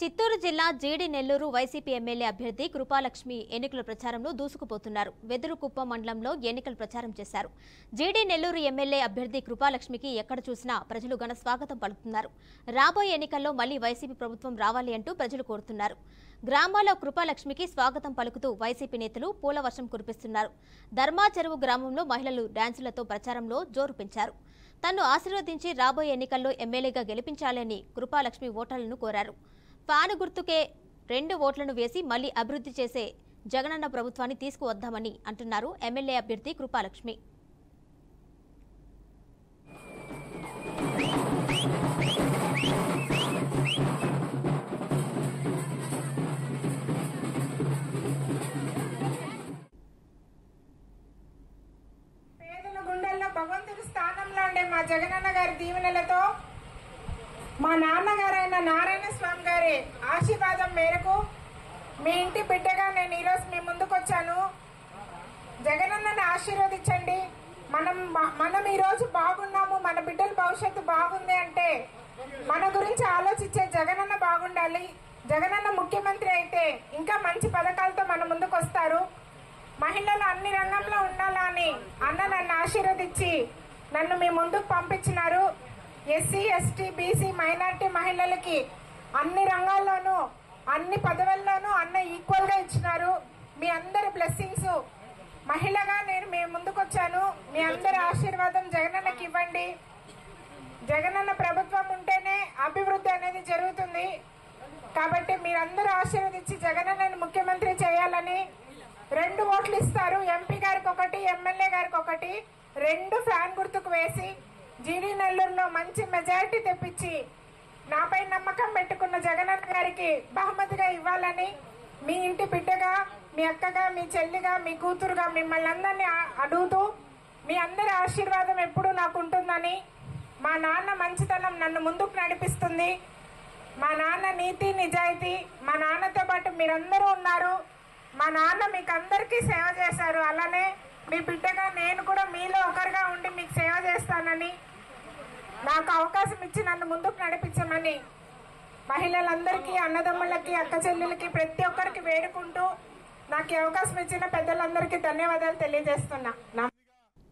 చిత్తూరు జిల్లా జీడి Nellore YCP MLA అభ్యర్థి కృపాలక్ష్మి ఎన్నికల ప్రచారంలో దూసుకుపోతున్నారు. వెదురుకుప్పం మండలంలో ఎన్నికల ప్రచారం చేశారు. జీడి నెల్లూరు ఎమ్మెల్యే అభ్యర్థి కృపాలక్ష్మికి ఎక్కడ చూసినా ప్రజలు ఘన స్వాగతం పలుకుతున్నారు. రాబోయే ఎన్నికల్లో మళ్లీ వైసీపీ ప్రభుత్వం రావాలి అంటూ ప్రజలు కోరుతున్నారు. గ్రామాల్లో కృపాలక్ష్మికి స్వాగతం పలుకుతూ వైసీపీ నేతలు పూల వర్షం కురిపిస్తున్నారు. ధర్మా చెరువు గ్రామంలో మహిళలు డాన్సులతో ప్రచారంలో జోరు పెంచారు. తన్ను ఆశీర్వదించి రాబోయే ఎన్నికల్లో ఎమ్మెల్యేగా గెలిపించాలని కృపాలక్ష్మి ఓటర్లను కోరారు. ఫ్యాను గుర్తుకే 2 ఓట్లను వేసి మళ్లీ అభివృద్ధి చేసే జగనన్న ప్రభుత్వాన్ని తీసుకువద్దామని అంటున్నారు ఎమ్మెల్యే అభ్యర్థి కృపాలక్ష్మి. పేదల గుండెల్లో భగవంతుడి స్థానంలో ఉండే మా జగనన్న గారి దీవెనలతో మా నాన్నగారైన నారాయణ స్వామి గారి ఆశీర్వాదం మేరకు మీ ఇంటి బిడ్డగా నేను ఈరోజు మీ ముందుకు వచ్చాను. జగనన్నని ఆశీర్వదించండి. మనం ఈరోజు బాగున్నాము, మన బిడ్డల భవిష్యత్తు బాగుంది అంటే మన గురించి ఆలోచించే జగనన్న బాగుండాలి. జగనన్న ముఖ్యమంత్రి అయితే ఇంకా మంచి పథకాలతో మన ముందుకు వస్తారు. మహిళలు అన్ని రంగంలో ఉండాలని అన్న నన్ను ఆశీర్వదించి నన్ను మీ ముందుకు పంపించినారు. ఎస్సీ, ఎస్టీ, బీసీ, మైనార్టీ మహిళలకి అన్ని రంగాల్లోనూ అన్ని పదవుల్లోనూ అన్న ఈక్వల్ గా ఇచ్చినారు. మీ అందరి బ్లెస్సింగ్స్ మహిళగా నేను మీ ముందుకు వచ్చాను. మీ అందరి ఆశీర్వాదం జగనన్నకి ఇవ్వండి. జగనన్న ప్రభుత్వం ఉంటేనే అభివృద్ధి అనేది జరుగుతుంది. కాబట్టి మీరందరూ ఆశీర్వదించి జగనన్నని ముఖ్యమంత్రి చేయాలని 2 ఓట్లు ఇస్తారు. ఎంపీ గారికి 1, ఎమ్మెల్యే గారికి 1, 2 ఫ్యాన్ గుర్తుకు వేసి జీడి నెల్లూరులో మంచి మెజారిటీ తెప్పించి నాపై నమ్మకం పెట్టుకున్న జగనన్న గారికి బహుమతిగా ఇవ్వాలని మీ ఇంటి బిడ్డగా, మీ అక్కగా, మీ చెల్లిగా, మీ కూతురుగా మిమ్మల్ని అందరినీ అడుగుతూ మీ అందరి ఆశీర్వాదం ఎప్పుడూ నాకు ఉంటుందని, మా నాన్న మంచితనం నన్ను ముందుకు నడిపిస్తుంది. మా నాన్న నీతి నిజాయితీ, మా నాన్నతో పాటు మీరందరూ ఉన్నారు. మా నాన్న మీకు అందరికీ సేవ చేశారు. అలానే మీ బిడ్డగా నేను కూడా మీలో ఒకరిగా ఉండి మీకు సేవ చేస్తానని, నాకు అవకాశం ఇచ్చి నన్ను ముందుకు నడిపించమని మహిళలందరికీ, అన్నదమ్ములకి, అక్క చెల్లెలకి ప్రతి ఒక్కరికి వేడుకుంటూ నాకు అవకాశం ఇచ్చిన పెద్దలందరికీ ధన్యవాదాలు తెలియజేస్తున్నా.